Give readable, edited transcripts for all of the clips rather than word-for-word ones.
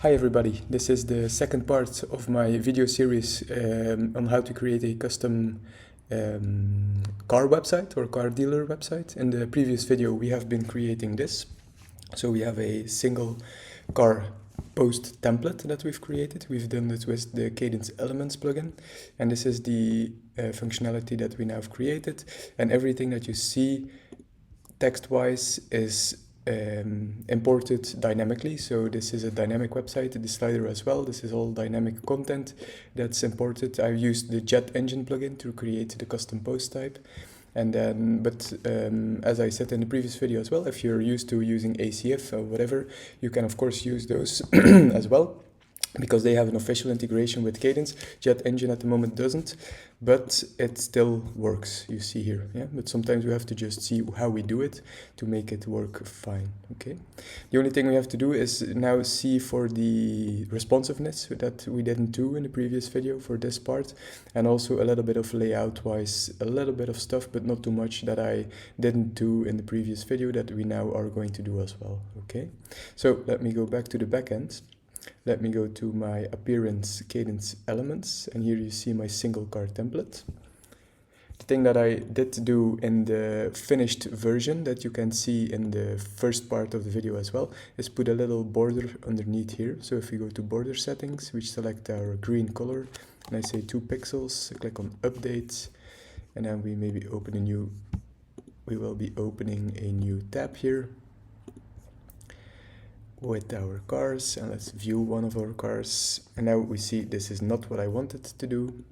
Hi everybody, this is the second part of my video series on how to create a custom car website or car dealer website. In the previous video we have been creating this. So we have a single car post template that we've created. We've done it with the Kadence Elements plugin, and this is the functionality that we now have created, and everything that you see text-wise is imported dynamically. So this is a dynamic website, the slider as well. This is all dynamic content that's imported. I've used the Jet Engine plugin to create the custom post type. And then, as I said in the previous video as well, if you're used to using ACF or whatever, you can of course use those as well, because they have an official integration with Kadence. Jet Engine at the moment doesn't, but it still works, you see here. Yeah, but sometimes we have to just see how we do it to make it work fine. Okay, the only thing we have to do is now see for the responsiveness that we didn't do in the previous video for this part, and also a little bit of layout wise, a little bit of stuff, but not too much, that I didn't do in the previous video that we now are going to do as well. Okay, so let me go back to the backend. Let me go to my appearance Kadence Elements, and here you see my single car template. The thing that I did do in the finished version that you can see in the first part of the video as well is put a little border underneath here. So if we go to border settings, we select our green color, and I say 2 pixels, I click on update, and then we maybe open a new, we will be opening a new tab here with our cars, and let's view one of our cars. And now we see this is not what I wanted to do.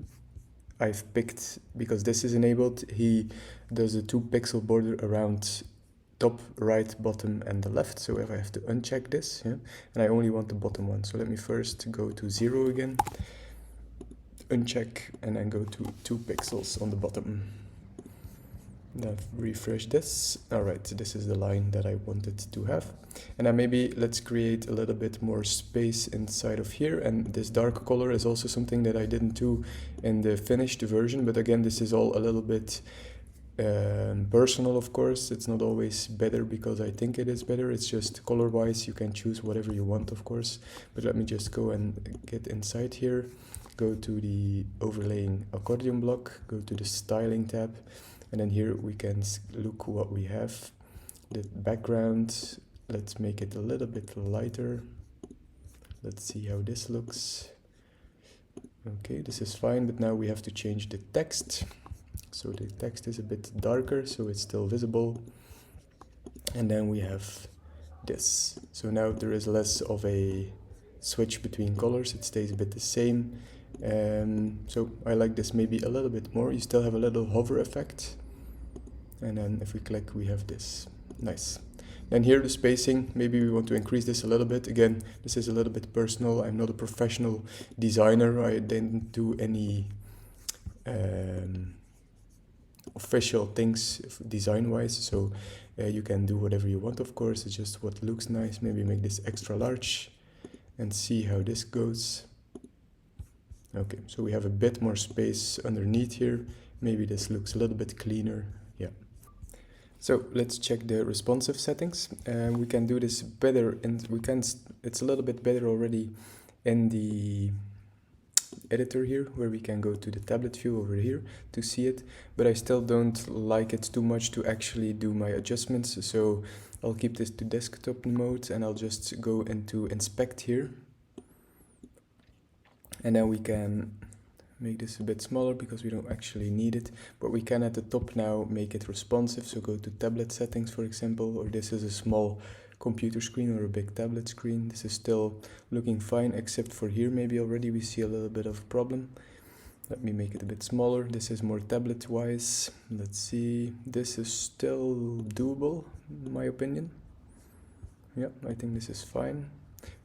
I've picked, because this is enabled, he does a 2 pixel border around top, right, bottom and the left. So if I have to uncheck this, yeah, and I only want the bottom one. So let me first go to 0 again, uncheck, and then go to 2 pixels on the bottom. Now refresh this. All right, this is the line that I wanted to have. And then maybe let's create a little bit more space inside of here. And this dark color is also something that I didn't do in the finished version. But again, this is all a little bit personal, of course. It's not always better because I think it is better. It's just color-wise, you can choose whatever you want, of course. But let me just go and get inside here. Go to the overlaying accordion block, go to the styling tab. And then here we can look what we have. The background, let's make it a little bit lighter. Let's see how this looks. Okay, this is fine, but now we have to change the text. So the text is a bit darker, so it's still visible. And then we have this. So now there is less of a switch between colors. It stays a bit the same. So I like this maybe a little bit more. You still have a little hover effect. And then if we click, we have this. Nice. Then here the spacing, maybe we want to increase this a little bit. Again, this is a little bit personal. I'm not a professional designer. I didn't do any official things design-wise. So you can do whatever you want, of course. It's just what looks nice. Maybe make this extra large and see how this goes. Okay, so we have a bit more space underneath here. Maybe this looks a little bit cleaner. Yeah. So let's check the responsive settings. We can do this better, and it's a little bit better already in the editor here, where we can go to the tablet view over here to see it. But I still don't like it too much to actually do my adjustments. So I'll keep this to desktop mode, and I'll just go into inspect here. And then we can make this a bit smaller because we don't actually need it, but we can at the top now make it responsive. So go to tablet settings, for example, or this is a small computer screen or a big tablet screen. This is still looking fine, except for here maybe already we see a little bit of problem. Let me make it a bit smaller. This is more tablet wise. Let's see, this is still doable in my opinion. Yeah, I think this is fine.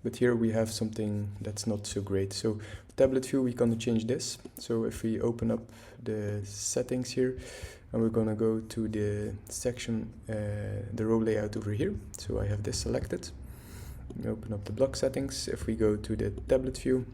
But here we have something that's not so great. So tablet view, we're gonna change this. So if we open up the settings here, and we're gonna go to the section, the row layout over here. So I have this selected. We open up the block settings. If we go to the tablet view,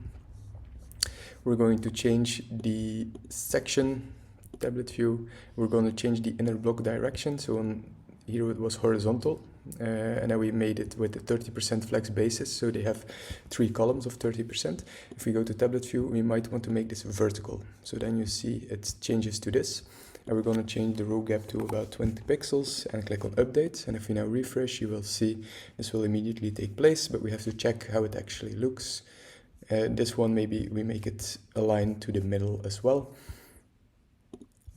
we're going to change the section tablet view. We're going to change the inner block direction. So on here it was horizontal. and then we made it with the 30% flex basis, so they have 3 columns of 30%. If we go to tablet view, we might want to make this vertical. So then you see it changes to this, and we're going to change the row gap to about 20 pixels and click on update. And if we now refresh, you will see this will immediately take place, but we have to check how it actually looks. This one, maybe we make it align to the middle as well,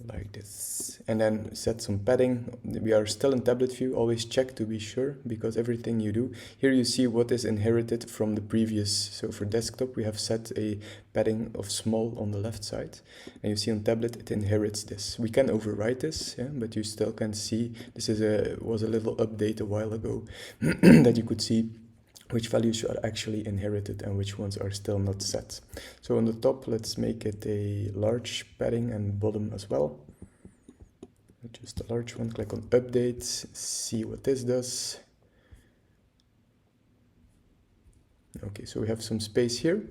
like this, and then set some padding. We are still in tablet view, always check to be sure, because everything you do here, you see what is inherited from the previous. So for desktop, we have set a padding of small on the left side, and you see on tablet it inherits this. We can overwrite this, yeah, but you still can see this was a little update a while ago that you could see which values are actually inherited and which ones are still not set. So on the top, let's make it a large padding, and bottom as well. Just a large one, click on update, see what this does. Okay, so we have some space here,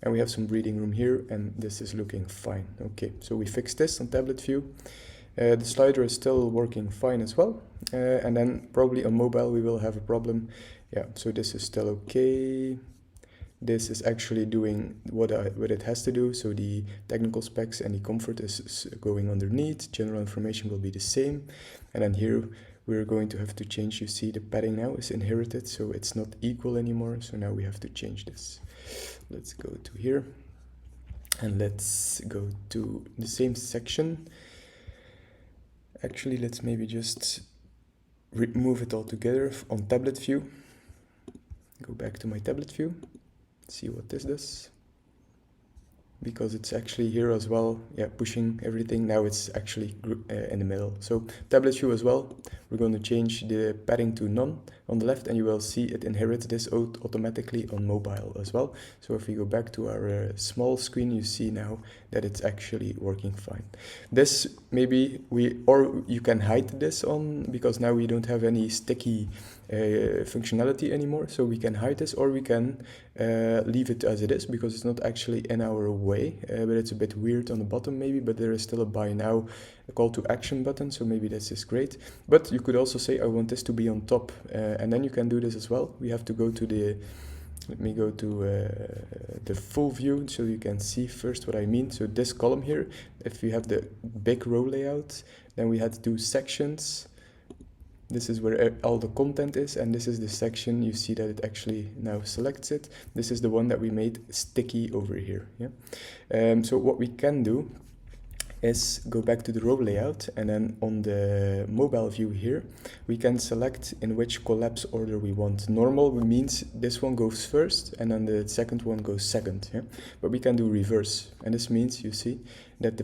and we have some breathing room here, and this is looking fine. Okay, so we fixed this on tablet view. The slider is still working fine as well, and then probably on mobile we will have a problem. Yeah, so this is still okay. This is actually doing what it has to do. So the technical specs and the comfort is going underneath. General information will be the same. And then here we're going to have to change. You see the padding now is inherited, so it's not equal anymore. So now we have to change this. Let's go to here, and let's go to the same section. Actually, let's maybe just remove it all together on tablet view. Go back to my tablet view, see what this does, because it's actually here as well, yeah, pushing everything. Now it's actually in the middle. So tablet view as well, we're going to change the padding to none on the left, and you will see it inherits this automatically on mobile as well. So if we go back to our small screen, you see now that it's actually working fine. This maybe or you can hide this on, because now we don't have any sticky functionality anymore, so we can hide this, or we can leave it as it is, because it's not actually in our way, but it's a bit weird on the bottom maybe, but there is still a buy now, a call to action button, so maybe this is great. But you could also say I want this to be on top, and then you can do this as well. We have to go to the, let me go to the full view so you can see first what I mean. So this column here, if you have the big row layout, then we had to do sections. This is where all the content is, and this is the section. You see that it actually now selects it. This is the one that we made sticky over here. Yeah. So what we can do is go back to the row layout, and then on the mobile view here, we can select in which collapse order we want. Normal means this one goes first, and then the second one goes second. Yeah. But we can do reverse, and this means you see that the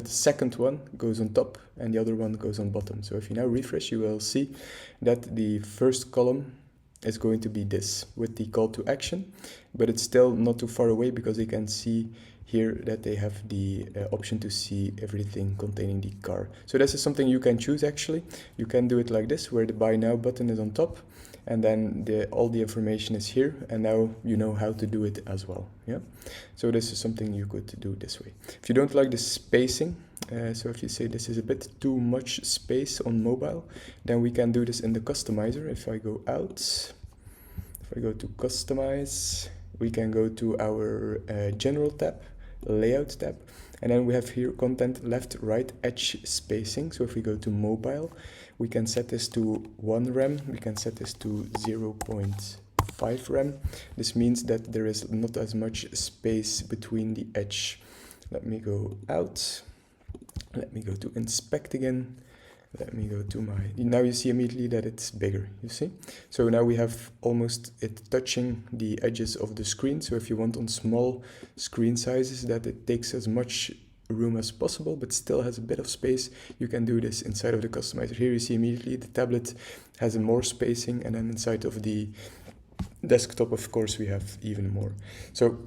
second one goes on top and the other one goes on bottom. So if you now refresh, you will see that the first column is going to be this with the call to action, but it's still not too far away, because you can see here that they have the option to see everything containing the car. So this is something you can choose actually. You can do it like this, where the buy now button is on top, and then all the information is here, and now you know how to do it as well. Yeah. So this is something you could do this way. If you don't like the spacing, so if you say this is a bit too much space on mobile, then we can do this in the customizer. If I go out, if I go to customize, we can go to our general tab, layout tab, and then we have here content left, right, edge spacing. So if we go to mobile, we can set this to 1 rem, we can set this to 0.5 rem. This means that there is not as much space between the edge. Let me go out, let me go to inspect again, let me go to now you see immediately that it's bigger, you see? So now we have almost it touching the edges of the screen. So if you want on small screen sizes that it takes as much room as possible but still has a bit of space, you can do this inside of the customizer. Here you see immediately the tablet has more spacing, and then inside of the desktop, of course, we have even more. So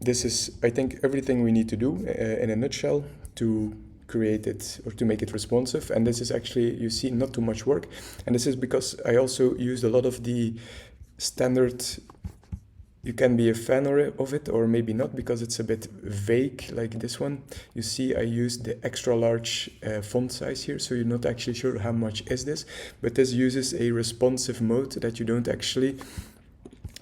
this is, I think, everything we need to do in a nutshell to create it or to make it responsive. And this is actually, you see, not too much work. And this is because I also used a lot of the standard You can be a fan of it or maybe not, because it's a bit vague like this one. You see I used the extra large font size here, so you're not actually sure how much is this, but this uses a responsive mode that you don't actually,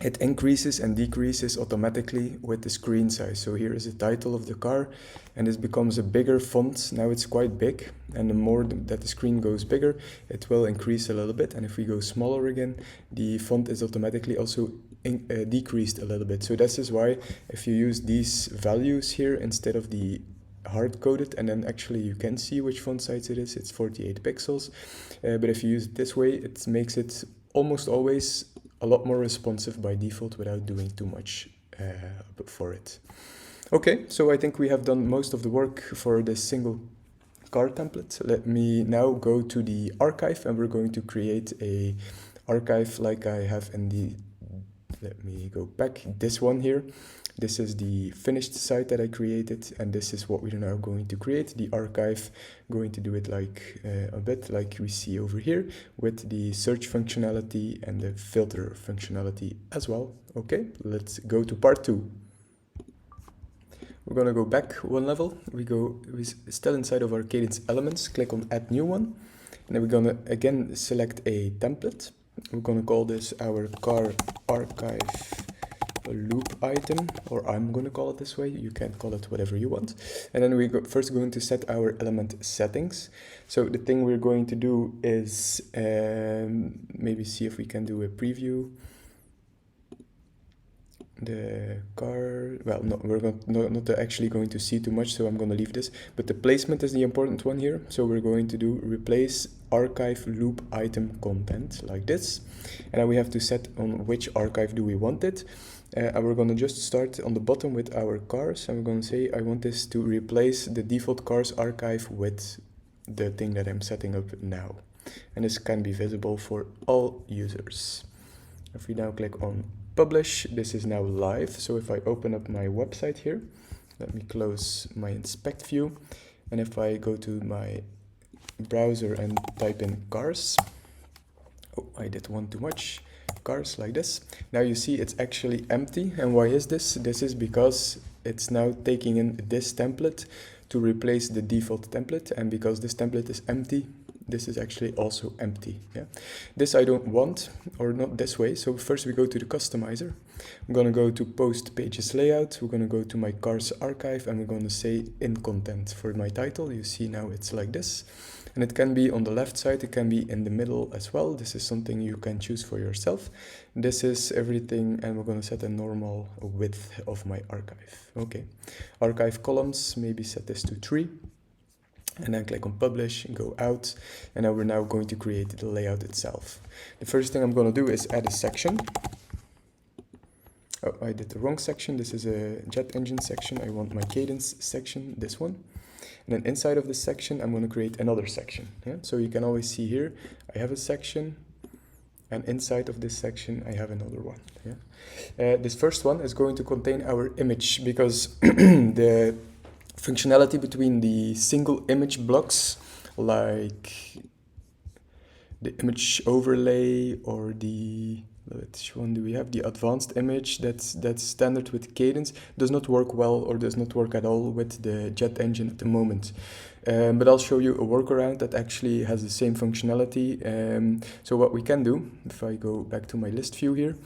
it increases and decreases automatically with the screen size. So here is the title of the car, and this becomes a bigger font. Now it's quite big, and the more that the screen goes bigger, it will increase a little bit. And if we go smaller again, the font is automatically also decreased a little bit. So this is why if you use these values here instead of the hard-coded, and then actually you can see which font size it is, it's 48 pixels. But if you use it this way, it makes it almost always a lot more responsive by default without doing too much for it. Okay, so I think we have done most of the work for this single car template. Let me now go to the archive, and we're going to create a archive like I have in the, let me go back, this one here. This is the finished site that I created, and this is what we're now going to create. The archive, going to do it like a bit like we see over here, with the search functionality and the filter functionality as well. Okay, let's go to part 2. We're gonna go back one level. We're still inside of our Kadence Elements, click on Add New One, and then we're gonna again select a template. We're gonna call this our car archive loop item, or I'm going to call it this way. You can call it whatever you want. And then we're first going to set our element settings. So the thing we're going to do is maybe see if we can do a preview. The car, well, no, we're not actually going to see too much, so I'm going to leave this. But the placement is the important one here. So we're going to do replace archive loop item content like this. And then we have to set on which archive do we want it. And we're going to just start on the bottom with our cars. And we're going to say, I want this to replace the default cars archive with the thing that I'm setting up now. And this can be visible for all users. If we now click on publish, this is now live. So if I open up my website here, let me close my inspect view. And if I go to my browser and type in cars, oh, I did one too much, cars like this. Now you see it's actually empty. And why is this? This is because it's now taking in this template to replace the default template. And because this template is empty, this is actually also empty. Yeah, this I don't want, or not this way. So first we go to the customizer. I'm going to go to post pages layout. We're going to go to my cars archive, and we're going to say in content for my title. You see now it's like this, and it can be on the left side, it can be in the middle as well. This is something you can choose for yourself. This is everything, and we're going to set a normal width of my archive. Okay, archive columns, maybe set this to 3. And then click on publish and go out. And now we're now going to create the layout itself. The first thing I'm going to do is add a section. Oh, I did the wrong section. This is a jet engine section. I want my cadence section, this one. And then inside of this section, I'm going to create another section. Yeah? So you can always see here, I have a section. And inside of this section, I have another one. Yeah? This first one is going to contain our image, because the functionality between the single image blocks, like the image overlay or the, which one do we have? The advanced image that's standard with Kadence, does not work well or does not work at all with the jet engine at the moment. But I'll show you a workaround that actually has the same functionality. So what we can do, if I go back to my list view here,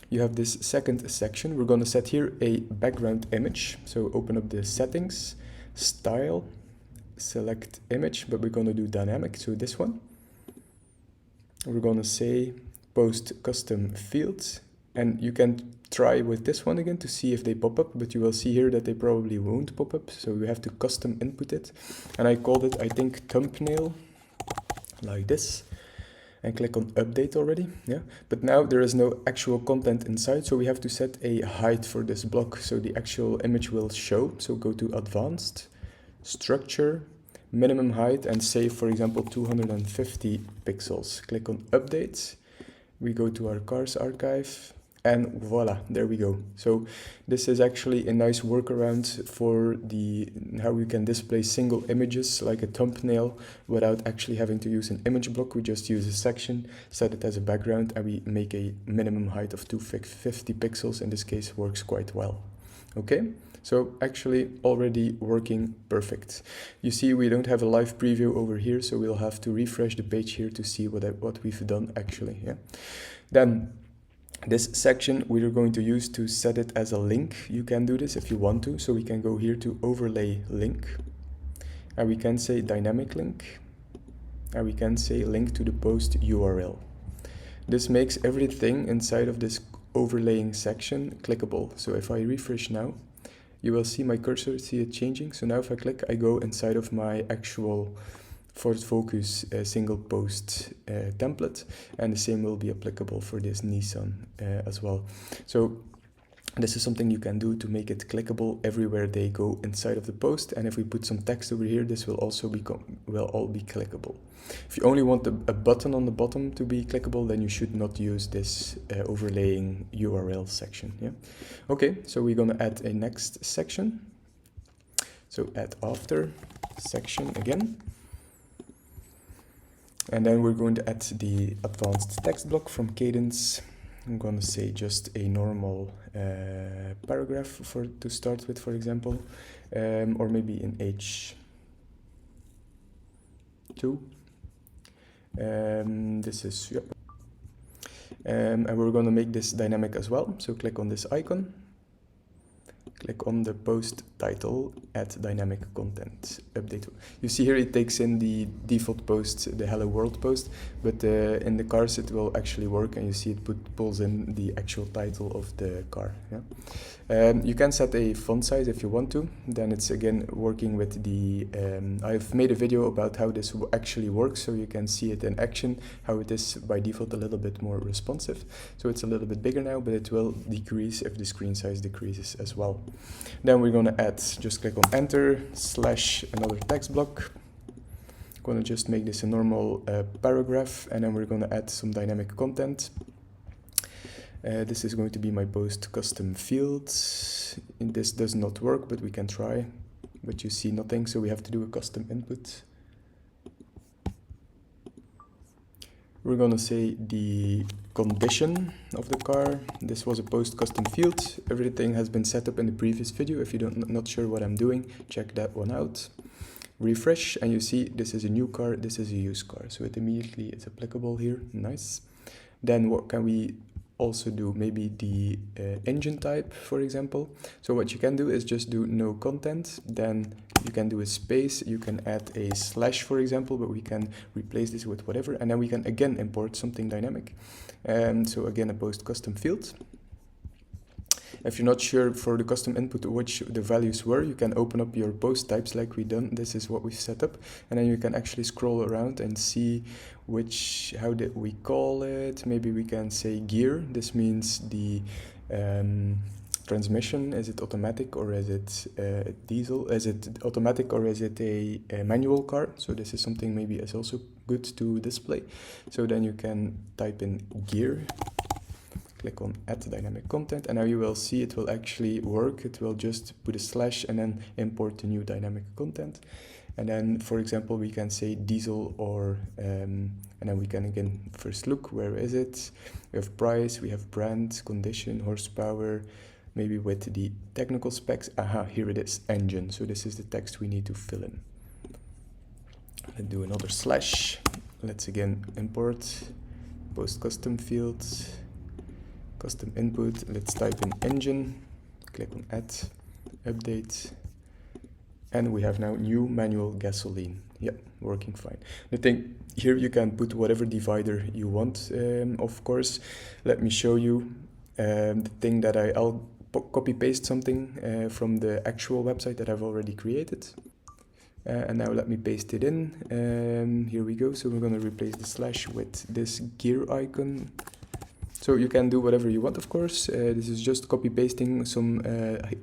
you have this second section. We're going to set here a background image. So open up the settings, style, select image, but we're going to do dynamic. So this one, we're going to say post custom fields, and you can try with this one again to see if they pop up, but you will see here that they probably won't pop up. So we have to custom input it. And I called it, I think, thumbnail, like this. And click on update already, yeah. But now there is no actual content inside, so we have to set a height for this block so the actual image will show. So go to advanced, structure, minimum height, and say, for example, 250 pixels. Click on update. We go to our cars archive, And voila, there we go. So this is actually a nice workaround for how we can display single images like a thumbnail without actually having to use an image block. We just use a section, set it as a background, and we make a minimum height of 250 pixels. In this case, works quite well. Okay, so actually already working perfect. You see we don't have a live preview over here, so we'll have to refresh the page here to see what we've done actually. Yeah. Then this section we are going to use to set it as a link. You can do this if you want to. So we can go here to overlay link, and we can say dynamic link, and we can say link to the post URL. This makes everything inside of this overlaying section clickable. So if I refresh now, you will see my cursor, see it changing. So now if I click, I go inside of my actual Ford Focus single post template, and the same will be applicable for this Nissan as well. So this is something you can do to make it clickable everywhere they go inside of the post. And if we put some text over here, this will also all be clickable. If you only want a button on the bottom to be clickable, then you should not use this overlaying URL section. Yeah. Okay, so we're gonna add a next section. So add after section again. And then we're going to add the advanced text block from Kadence. I'm going to say just a normal paragraph to start with, for example, or maybe in H2. This is, yep. And we're going to make this dynamic as well. So click on this icon. Click on the post title, add dynamic content, update. You see here it takes in the default post, the hello world post, but in the cars it will actually work, and you see it pulls in the actual title of the car. Yeah? You can set a font size if you want to. Then it's again working with the, I've made a video about how this actually works, so you can see it in action, how it is by default a little bit more responsive. So it's a little bit bigger now, but it will decrease if the screen size decreases as well. Then we're going to add, just click on enter, / another text block. I'm going to just make this a normal paragraph, and then we're going to add some dynamic content. This is going to be my post custom field. This does not work, but we can try. But you see nothing, so we have to do a custom input. We're going to say the condition of the car. This was a post custom field. Everything has been set up in the previous video. If you're not sure what I'm doing, check that one out. Refresh, and you see this is a new car, this is a used car. So it immediately is applicable here. Nice. Then what can we also do? Maybe the engine type, for example. So what you can do is just do no content. Then you can do a space, you can add a /, for example, but we can replace this with whatever, and then we can again import something dynamic. So again, a post custom field. If you're not sure for the custom input which the values were, you can open up your post types like we done. This is what we've set up, and then you can actually scroll around and see how did we call it. Maybe we can say gear. This means the transmission. Is it automatic or is it diesel? Is it automatic or is it a manual car? So this is something maybe is also good to display. So then you can type in gear, click on add dynamic content, and now you will see it will actually work. It will just put a / and then import the new dynamic content. And then, for example, we can say diesel or, and then we can again first look, where is it? We have price, we have brand, condition, horsepower, maybe with the technical specs. Aha, here it is, engine. So this is the text we need to fill in. Let's do another /. Let's again import post custom fields, custom input. Let's type in engine, click on add, update. And we have now new manual gasoline. Yep, working fine. The thing here, you can put whatever divider you want, of course. Let me show you the thing that I'll copy paste something from the actual website that I've already created. And now let me paste it in. Here we go. So we're going to replace the / with this gear icon. So you can do whatever you want, of course. This is just copy pasting some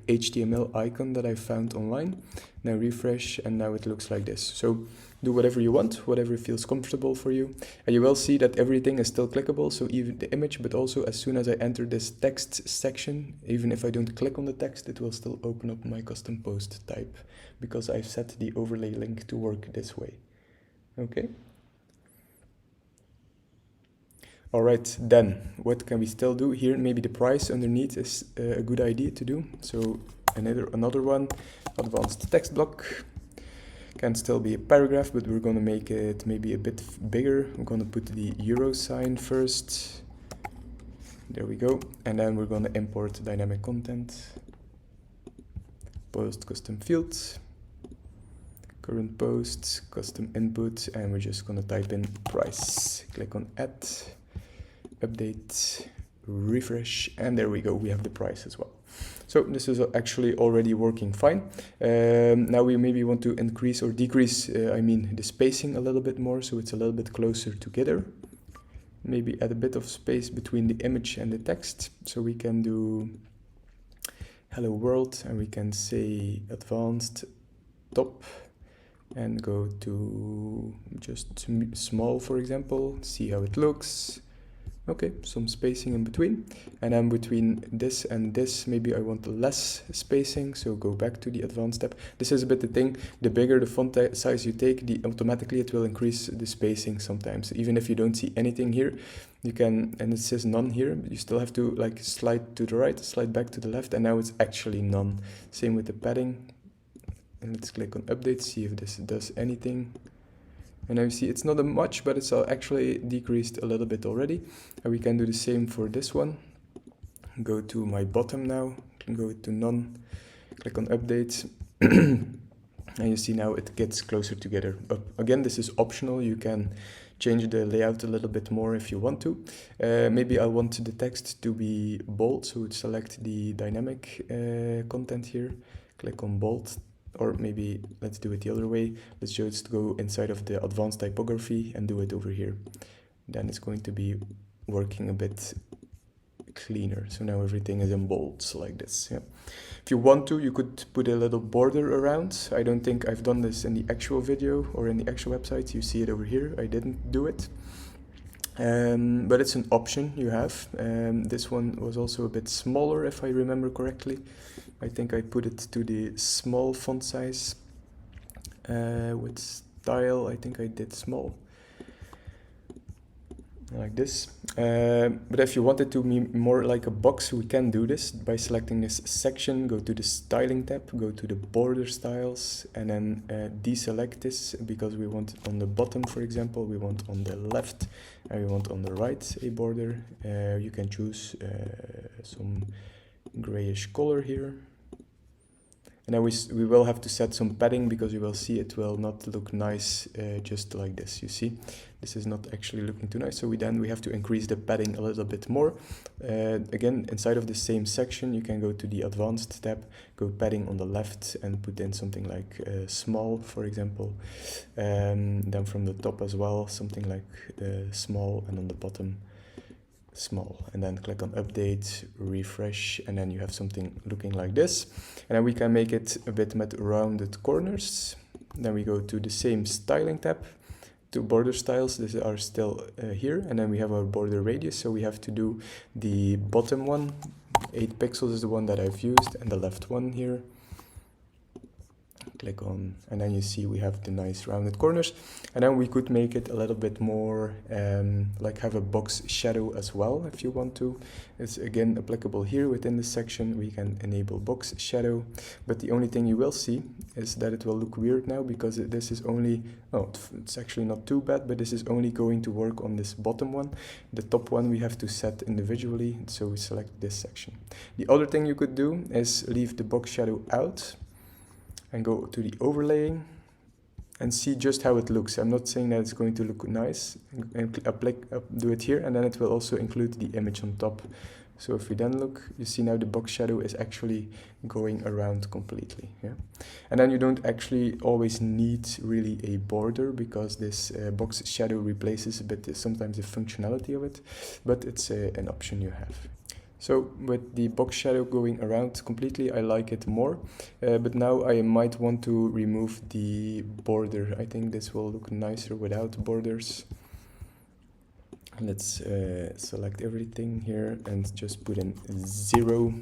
HTML icon that I found online. Now refresh, and now it looks like this. So do whatever you want, whatever feels comfortable for you. And you will see that everything is still clickable, so even the image, but also as soon as I enter this text section, even if I don't click on the text, it will still open up my custom post type, because I've set the overlay link to work this way. Okay. All right, then what can we still do here? Maybe the price underneath is a good idea to do. So another one, advanced text block. Can still be a paragraph, but we're going to make it maybe a bit bigger. I'm going to put the euro sign first. There we go. And then we're going to import dynamic content. Post custom fields. Current post, custom input, and we're just going to type in price. Click on add, update, refresh, and there we go. We have the price as well. So this is actually already working fine. Now we maybe want to increase or decrease, the spacing a little bit more, so it's a little bit closer together. Maybe add a bit of space between the image and the text. So we can do hello world, and we can say advanced top, and go to just small, for example, see how it looks. Okay, some spacing in between, and then between this and this, maybe I want less spacing, so go back to the advanced tab. This is a bit the thing, the bigger the font size you take, automatically it will increase the spacing sometimes. Even if you don't see anything here, you can, and it says none here, but you still have to like slide to the right, slide back to the left, and now it's actually none. Same with the padding, and let's click on update, see if this does anything. And now you see it's not a much, but it's actually decreased a little bit already. And we can do the same for this one. Go to my bottom now, go to none, click on update. And you see now it gets closer together. But again, this is optional. You can change the layout a little bit more if you want to. Maybe I want the text to be bold, so select the dynamic content here, click on bold. Or maybe let's do it the other way. Let's just go inside of the advanced typography and do it over here. Then it's going to be working a bit cleaner. So now everything is in bold like this. Yeah. If you want to, you could put a little border around. I don't think I've done this in the actual video or in the actual website. You see it over here. I didn't do it. But it's an option you have. This one was also a bit smaller, if I remember correctly. I think I put it to the small font size. With style, I think I did small. Like this. But if you want it to be more like a box, we can do this by selecting this section, go to the styling tab, go to the border styles, and then deselect this, because we want it on the bottom, for example, we want on the left, and we want on the right a border. You can choose some grayish color here. And now we will have to set some padding, because you will see it will not look nice just like this. You see, this is not actually looking too nice. So we have to increase the padding a little bit more. Again, inside of the same section, you can go to the advanced tab, go padding on the left, and put in something like small, for example. Then from the top as well, something like small, and on the bottom, small, and then click on update, refresh, and then you have something looking like this. And then we can make it a bit with rounded corners. Then we go to the same styling tab, to border styles. These are still here, and then we have our border radius, so we have to do the bottom one. 8 pixels is the one that I've used, and the left one here. Click on, and then you see we have the nice rounded corners. And then we could make it a little bit more like have a box shadow as well, if you want to. It's again applicable here within this section. We can enable box shadow, but the only thing you will see is that it will look weird now, because this is only, it's actually not too bad, but this is only going to work on this bottom one. The top one we have to set individually, so we select this section. The other thing you could do is leave the box shadow out and go to the overlaying and see just how it looks. I'm not saying that it's going to look nice, and do it here, and then it will also include the image on top. So if we then look, you see now the box shadow is actually going around completely. Yeah? And then you don't actually always need really a border, because this box shadow replaces a bit sometimes the functionality of it, but it's an option you have. So with the box shadow going around completely, I like it more, but now I might want to remove the border. I think this will look nicer without borders. Let's select everything here and just put in 0,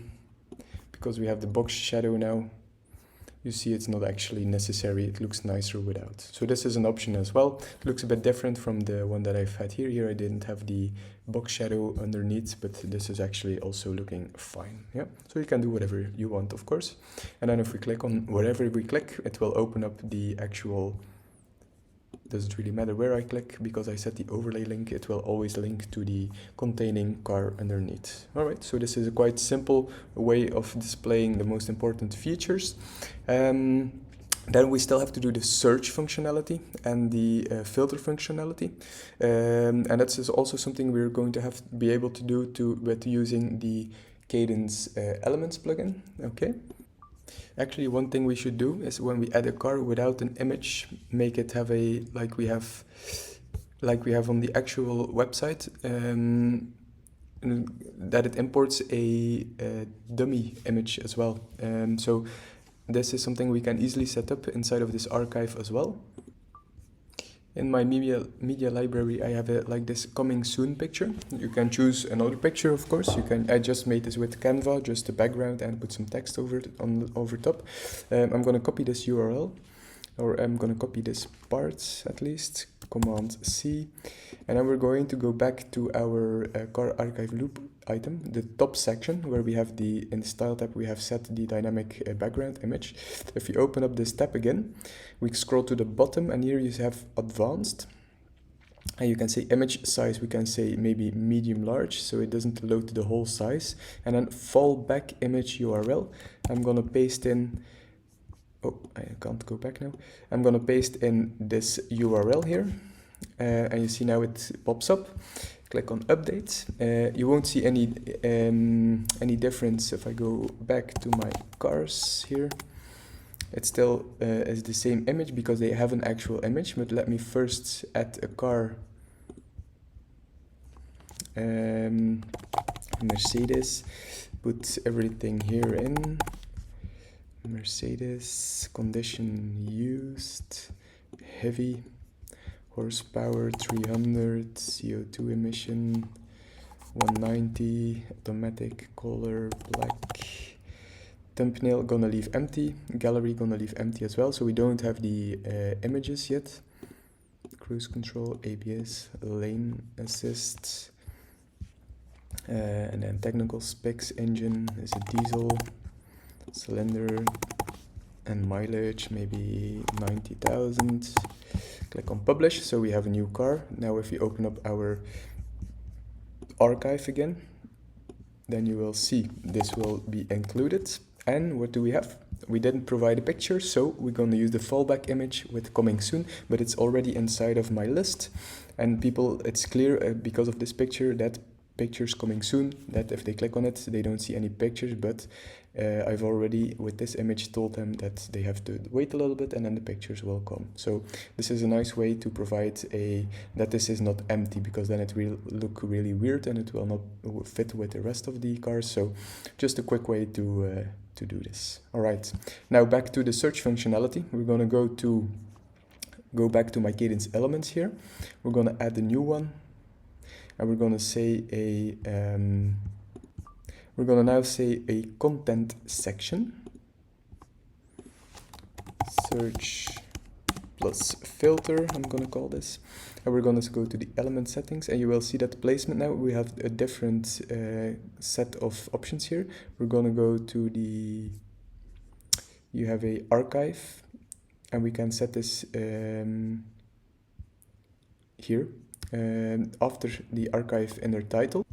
because we have the box shadow now. You see it's not actually necessary, it looks nicer without. So this is an option as well. It looks a bit different from the one that I've had here. Here I didn't have the box shadow underneath, but this is actually also looking fine. Yeah, so you can do whatever you want, of course. And then if we click on wherever we click, it will open up the actual, doesn't really matter where I click, because I set the overlay link, it will always link to the containing car underneath. Alright, so this is a quite simple way of displaying the most important features. Then we still have to do the search functionality and the filter functionality. And that's also something we're going to have to be able to do with using the Kadence Elements plugin. Okay. Actually, one thing we should do is when we add a car without an image, make it have a, like we have on the actual website, that it imports a dummy image as well. So this is something we can easily set up inside of this archive as well. In my media library, I have like this coming soon picture. You can choose another picture, of course. I just made this with Canva, just the background, and put some text over top. I'm gonna copy this URL, or I'm gonna copy this part at least. Command C, and then we're going to go back to our car archive loop item, the top section where we have in the style tab we have set the dynamic background image. If you open up this tab again, we scroll to the bottom, and here you have advanced, and you can say image size, we can say maybe medium large, so it doesn't load the whole size, and then fallback image URL. I'm gonna paste in, oh, I can't go back now. I'm gonna paste in this URL here, and you see now it pops up. Click on update. You won't see any difference if I go back to my cars here. It still is the same image because they have an actual image, but let me first add a car. Mercedes, put everything here in. Mercedes, condition used, heavy, horsepower 300, CO2 emission 190, automatic, color black, thumbnail gonna leave empty, gallery gonna leave empty as well, so we don't have the images yet. Cruise control, ABS, lane assist, and then technical specs, engine is a diesel, cylinder and mileage maybe 90,000. Click on publish, so we have a new car. Now if we open up our archive again, then you will see this will be included. And what do we have? We didn't provide a picture, so we're going to use the fallback image with coming soon, but it's already inside of my list, and people, it's clear because of this picture that pictures coming soon, that if they click on it they don't see any pictures, but I've already with this image told them that they have to wait a little bit and then the pictures will come. So this is a nice way to provide that this is not empty, because then it will look really weird and it will not fit with the rest of the cars. So just a quick way to do this. All right, now back to the search functionality. We're going to go back to my Kadence Elements here. We're going to add a new one. And we're going to say we're going to now say a content section, search plus filter, I'm going to call this. And we're going to go to the element settings, and you will see that placement now. We have a different set of options here. We're going to go to you have a archive, and we can set this here. After the archive inner title,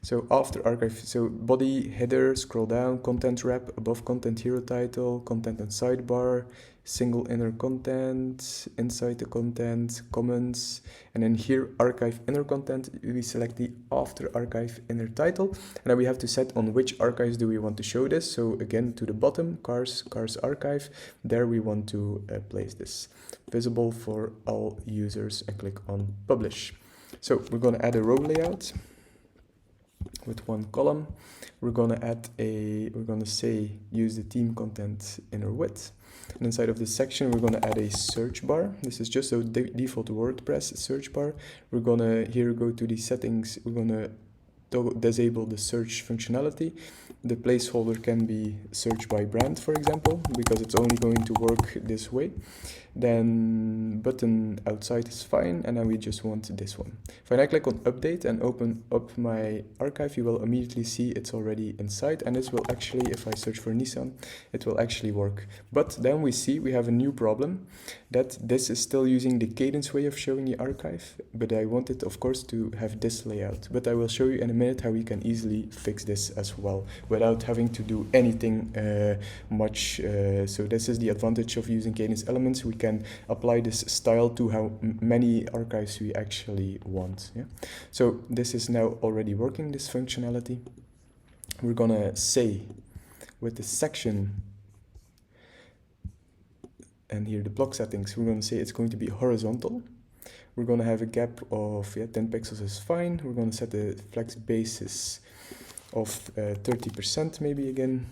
So after archive, so body, header, scroll down, content wrap, above content hero title, content and sidebar, single inner content, inside the content, comments, and then here archive inner content, we select the after archive inner title, and then we have to set on which archives do we want to show this. So again, to the bottom, cars archive, there we want to place this visible for all users and click on publish. So we're going to add a row layout with one column. We're going to say use the theme content inner width. And inside of this section, we're going to add a search bar. This is just a default WordPress search bar. We're going to here go to the settings. We're going to disable the search functionality. The placeholder can be search by brand, for example, because it's only going to work this way. Then button outside is fine, and then we just want this one. If I now click on update and open up my archive, you will immediately see it's already inside, and this will actually, if I search for Nissan, it will actually work. But then we see we have a new problem, that this is still using the Kadence way of showing the archive, but I want it, of course, to have this layout. But I will show you in a minute how we can easily fix this as well, without having to do anything much. So this is the advantage of using Kadence Elements. We can apply this style to how many archives we actually want. Yeah? So this is now already working, this functionality. We're gonna say with the section and here the block settings, we're gonna say it's going to be horizontal. We're gonna have a gap of 10 pixels is fine. We're gonna set the flex basis of 30% maybe again.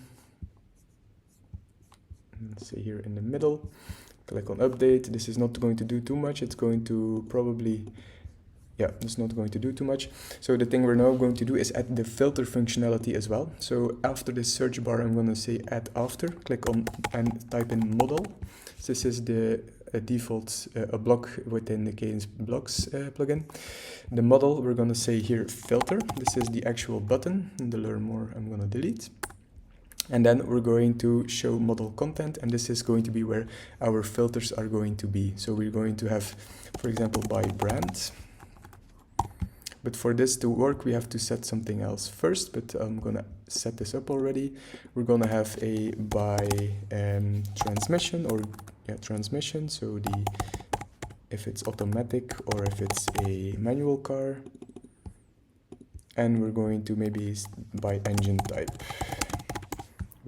Let's say here in the middle. Click on update. This is not going to do too much. It's going to probably, it's not going to do too much. So the thing we're now going to do is add the filter functionality as well. So after this search bar, I'm going to say add after. Click on and type in model. So this is the default a block within the Kadence blocks plugin. The model, we're going to say here filter. This is the actual button. And to learn more, I'm going to delete. And then we're going to show model content, and this is going to be where our filters are going to be. So we're going to have, for example, by brand. But for this to work, we have to set something else first, but I'm gonna set this up already. We're gonna have a by transmission or transmission. So if it's automatic or if it's a manual car. And we're going to maybe by engine type.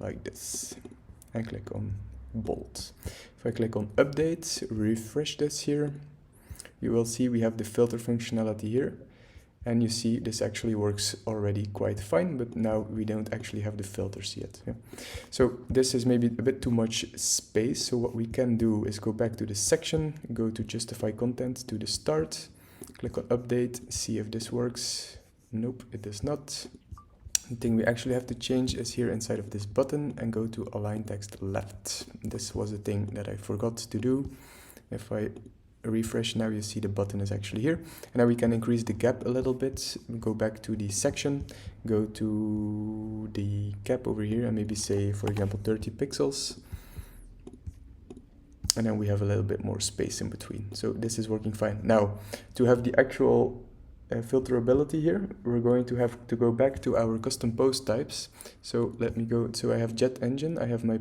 Like this, and click on bold. If I click on update, refresh this here, you will see we have the filter functionality here, and you see this actually works already quite fine, but now we don't actually have the filters yet. Yeah? So this is maybe a bit too much space, so what we can do is go back to the section, go to justify content, to the start, click on update, see if this works. Nope, it does not. The thing we actually have to change is here inside of this button and go to align text left. This was a thing that I forgot to do. If I refresh now, you see the button is actually here. And now we can increase the gap a little bit. Go back to the section, go to the gap over here and maybe say, for example, 30 pixels. And then we have a little bit more space in between. So this is working fine. Now, to have the actual filterability here, we're going to have to go back to our custom post types. So let me go. So I have Jet Engine, I have my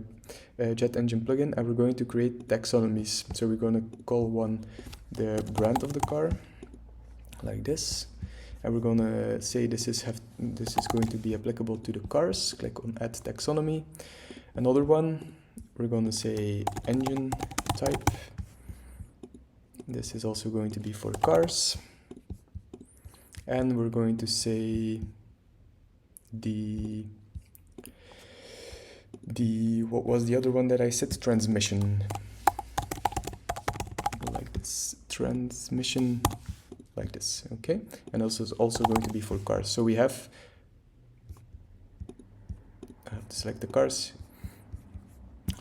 Jet Engine plugin, and we're going to create taxonomies. So we're going to call one the brand of the car, like this, and we're going to say this is going to be applicable to the cars. Click on add taxonomy. Another one, we're going to say engine type. This is also going to be for cars. And we're going to say what was the other one that I said? Transmission. Like this. Transmission. Like this. Okay. And also is also going to be for cars. So we have, I have to select the cars.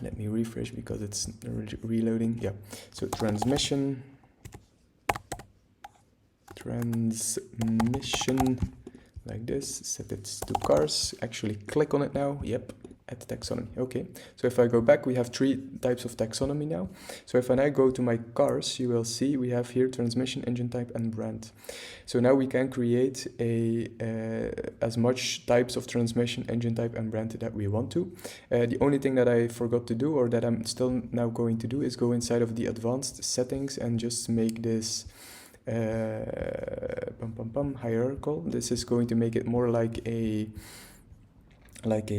Let me refresh because it's reloading. Yeah. So transmission, like this, set it to cars, actually click on it now, yep, Add taxonomy. Okay, so if I go back, we have 3 types of taxonomy now. So if I now go to my cars, you will see we have here transmission, engine type, and brand. So now we can create as much types of transmission, engine type, and brand that we want to. The only thing that I forgot to do, or that I'm still now going to do, is go inside of the advanced settings and just make this hierarchical. This is going to make it more like a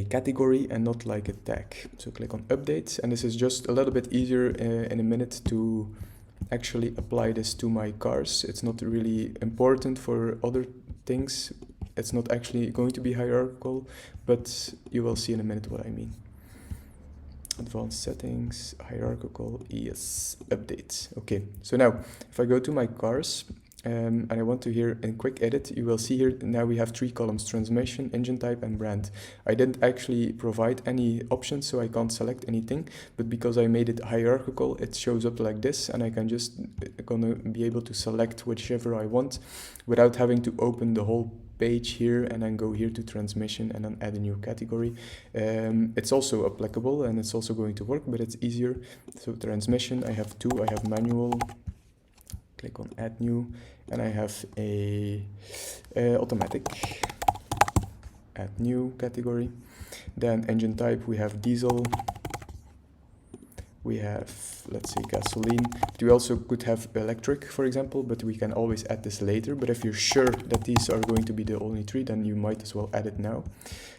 category and not like a tag. So click on update, and this is just a little bit easier in a minute to actually apply this to my cars. It's not really important for other things. It's not actually going to be hierarchical, but you will see in a minute what I mean. Advanced settings, hierarchical, yes, updates. Okay, so now if I go to my cars, and I want to here in quick edit, you will see here now we have 3 columns: transmission, engine type, and brand. I didn't actually provide any options, so I can't select anything, but because I made it hierarchical, it shows up like this, and I can just gonna be able to select whichever I want without having to open the whole page here and then go here to transmission and then add a new category. It's also applicable and it's also going to work, but it's easier. So transmission, I have 2, I have manual. Click on add new, and I have a automatic, add new category. Then engine type, we have diesel, we have, let's say, gasoline, but we also could have electric, for example, but we can always add this later. But if you're sure that these are going to be the only 3, then you might as well add it now.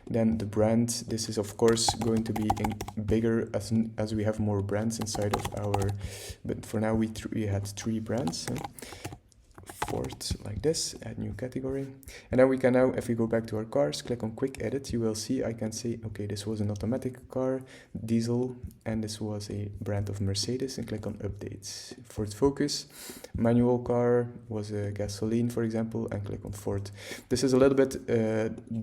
Then the brand, this is of course going to be bigger as we have more brands inside of our, but for now we had 3 brands. Ford, like this, add new category. And then we can now, if we go back to our cars, click on quick edit, you will see I can say, okay, this was an automatic car, diesel, and this was a brand of Mercedes, and click on updates. Ford Focus, manual car was a gasoline, for example, and click on Ford. This is a little bit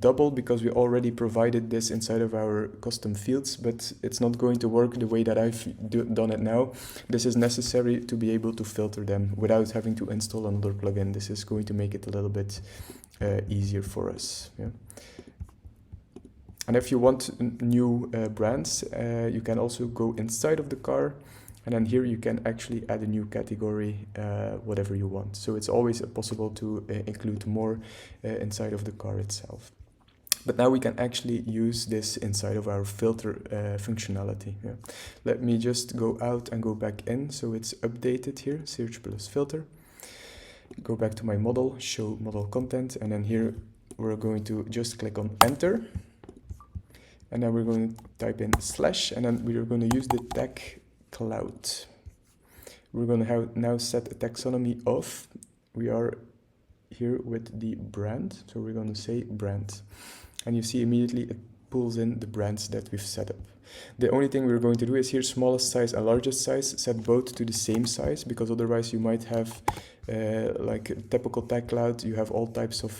double because we already provided this inside of our custom fields, but it's not going to work the way that I've done it now. This is necessary to be able to filter them without having to install another plugin. This is going to make it a little bit easier for us. Yeah. And if you want new brands, you can also go inside of the car, and then here you can actually add a new category, whatever you want. So it's always possible to include more inside of the car itself. But now we can actually use this inside of our filter functionality. Yeah. Let me just go out and go back in, so it's updated here, search plus filter. Go back to my model, show model content, and then here we're going to just click on enter, and then we're going to type in slash, and then we're going to use the tag cloud. We're going to now set a taxonomy of, we are here with the brand, so we're going to say brand, and you see immediately it pulls in the brands that we've set up. The only thing we're going to do is here smallest size and largest size, set both to the same size, because otherwise you might have like a typical tag cloud, you have all types of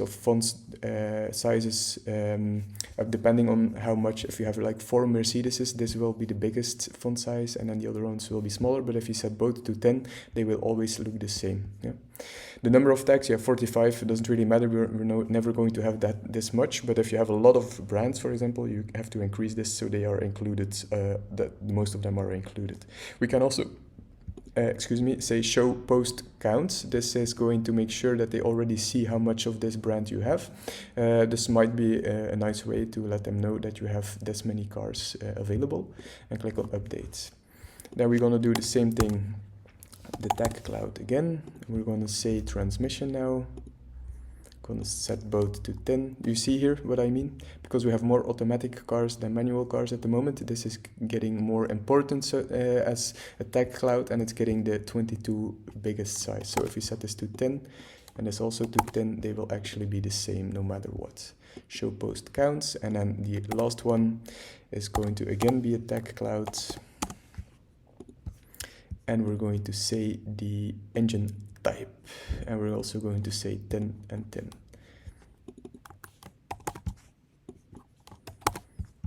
fonts sizes, depending on how much. If you have like 4 Mercedeses, this will be the biggest font size, and then the other ones will be smaller. But if you set both to 10, they will always look the same. Yeah. The number of tags, you have 45, it doesn't really matter, we're never going to have this much, but if you have a lot of brands, for example, you have to increase this so they are included, that most of them are included. We can also say show post counts. This is going to make sure that they already see how much of this brand you have. This might be a nice way to let them know that you have this many cars available, and click on updates. Then we're going to do the same thing, the tag cloud again. We're going to say transmission now. Going to set both to 10. You see here what I mean? Because we have more automatic cars than manual cars at the moment, this is getting more important as a tag cloud, and it's getting the 22 biggest size. So if we set this to 10 and this also to 10, they will actually be the same no matter what. Show post counts, and then the last one is going to again be a tag cloud, and we're going to say the engine type, and we're also going to say 10 and 10.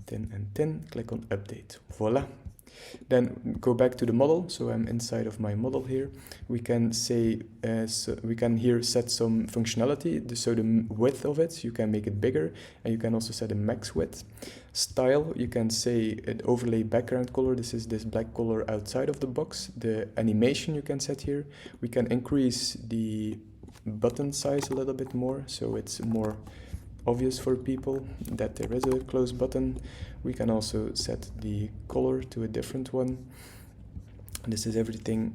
10 and 10, click on update. Voila. Then go back to the model. So I'm inside of my model here. We can say, so we can here set some functionality. So the width of it, you can make it bigger, and you can also set a max width. Style, you can say an overlay background color. This is this black color outside of the box. The animation you can set here. We can increase the button size a little bit more, so it's more obvious for people that there is a close button. We can also set the color to a different one. This is everything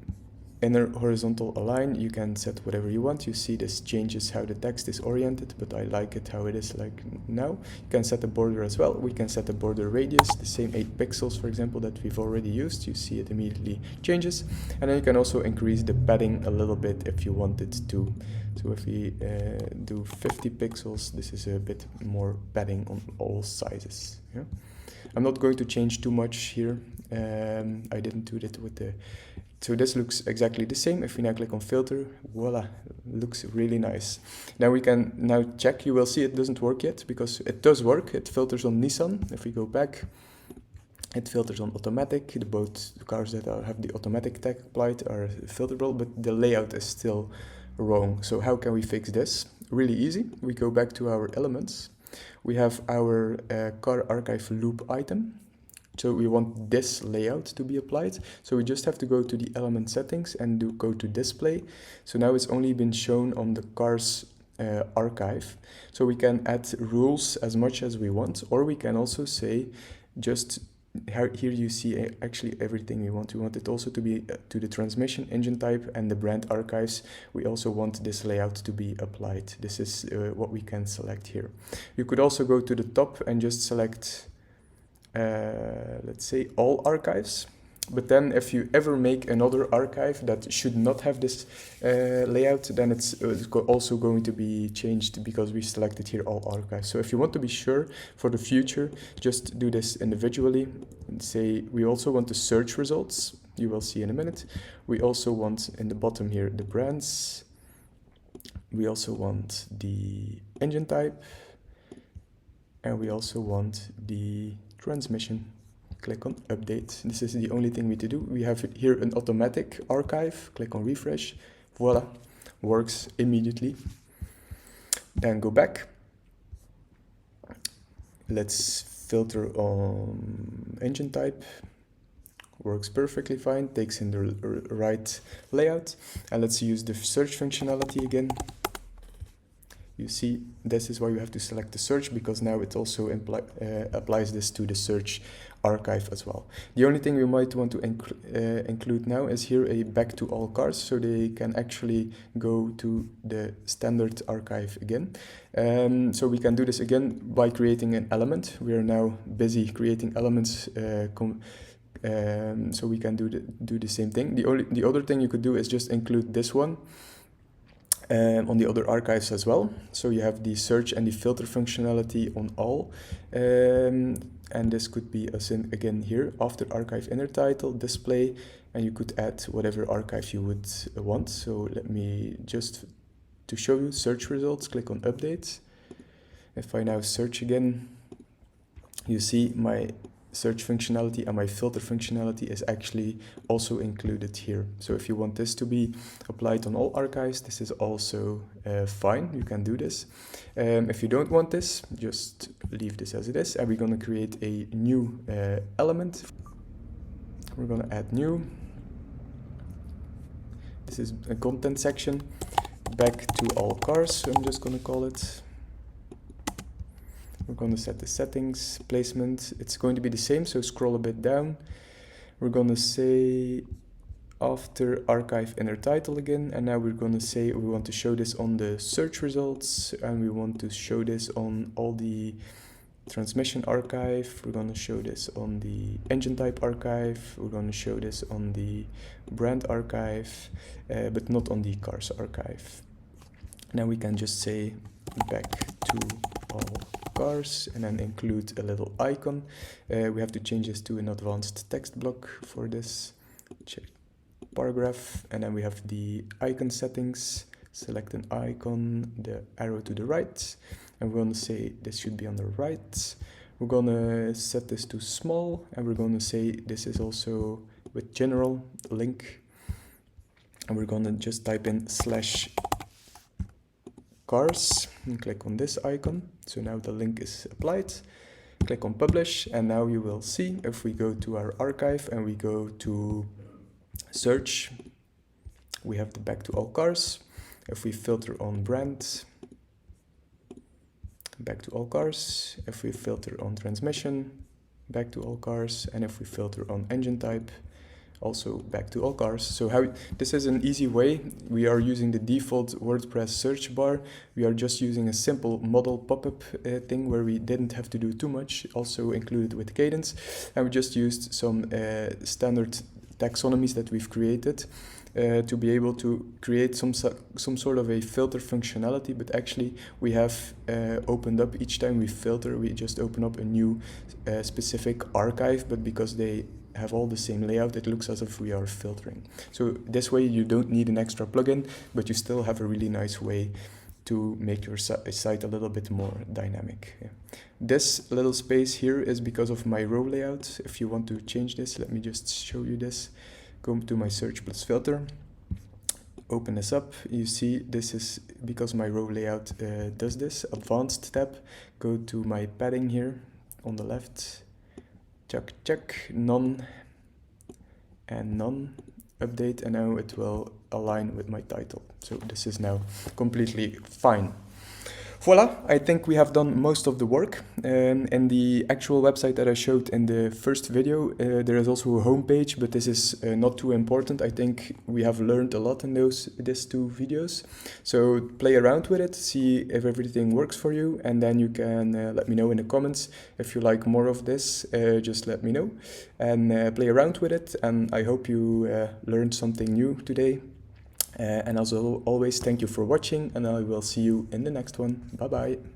inner horizontal align. You can set whatever you want. You see this changes how the text is oriented, but I like it how it is like now. You can set a border as well. We can set a border radius, the same 8 pixels, for example, that we've already used. You see it immediately changes. And then you can also increase the padding a little bit if you wanted to. So if we do 50 pixels, this is a bit more padding on all sizes. Yeah? I'm not going to change too much here. I didn't do that with the... So this looks exactly the same. If we now click on filter, voila, looks really nice. Now we can now check. You will see it doesn't work yet because it does work. It filters on Nissan. If we go back, it filters on automatic. Both cars that have the automatic tag applied are filterable, but the layout is still wrong. So how can we fix this? Really easy. We go back to our elements. We have our car archive loop item. So we want this layout to be applied. So we just have to go to the element settings and go to display. So now it's only been shown on the car's archive. So we can add rules as much as we want, or we can also say just here you see actually everything we want. We want it also to be to the transmission, engine type, and the brand archives. We also want this layout to be applied. This is what we can select here. You could also go to the top and just select let's say all archives, but then if you ever make another archive that should not have this layout, then it's also going to be changed because we selected here all archives. So if you want to be sure for the future, just do this individually and say we also want the search results. You will see in a minute. We also want in the bottom here the brands. We also want the engine type, and we also want the transmission. Click on update. This is the only thing we need to do. We have here an automatic archive. Click on refresh. Voila, works immediately. Then go back. Let's filter on engine type. Works perfectly fine. Takes in the right layout. And let's use the search functionality again. You see, this is why you have to select the search, because now it also applies this to the search archive as well. The only thing we might want to include now is here a back to all cars, so they can actually go to the standard archive again. So we can do this again by creating an element. We are now busy creating elements, so we can do the same thing. The other thing you could do is just include this one on the other archives as well. So you have the search and the filter functionality on all. And this could be again here after archive inner title, display, and you could add whatever archive you would want. So let me just to show you search results, click on update. If I now search again, you see my search functionality and my filter functionality is actually also included here. So if you want this to be applied on all archives, this is also fine. You can do this. If you don't want this, just leave this as it is. And we're going to create a new element. We're going to add new. This is a content section. Back to all cars, so I'm just going to call it. We're going to set the settings, placement. It's going to be the same, so scroll a bit down. We're going to say after archive inner title again, and now we're going to say we want to show this on the search results, and we want to show this on all the transmission archive. We're going to show this on the engine type archive. We're going to show this on the brand archive, but not on the cars archive. Now we can just say back to all cars and then include a little icon. We have to change this to an advanced text block for this. Check paragraph, and then we have the icon settings. Select an icon, the arrow to the right, and we're going to say this should be on the right. We're gonna set this to small, and we're gonna say this is also with general link, and we're gonna just type in /cars and click on this icon. So now the link is applied. Click on publish, and now you will see if we go to our archive and we go to search, we have the back to all cars. If we filter on brand, back to all cars. If we filter on transmission, back to all cars. And if we filter on engine type, also back to all cars. So this is an easy way. We are using the default WordPress search bar. We are just using a simple model pop-up thing where we didn't have to do too much, also included with Kadence. And we just used some standard taxonomies that we've created to be able to create some sort of a filter functionality, but actually we have opened up each time we filter, we just open up a new specific archive, but because they have all the same layout, it looks as if we are filtering. So this way you don't need an extra plugin, but you still have a really nice way to make your site a little bit more dynamic. Yeah. This little space here is because of my row layout. If you want to change this, let me just show you this. Go to my search plus filter, open this up. You see this is because my row layout does this. Advanced tab, go to my padding here on the left, check, none and none, update, and now it will align with my title. So this is now completely fine. Voila, I think we have done most of the work. In the actual website that I showed in the first video, there is also a homepage, but this is not too important. I think we have learned a lot in these two videos. So play around with it, see if everything works for you, and then you can let me know in the comments. If you like more of this, just let me know, and play around with it. And I hope you learned something new today. And as always, thank you for watching, and I will see you in the next one. Bye bye.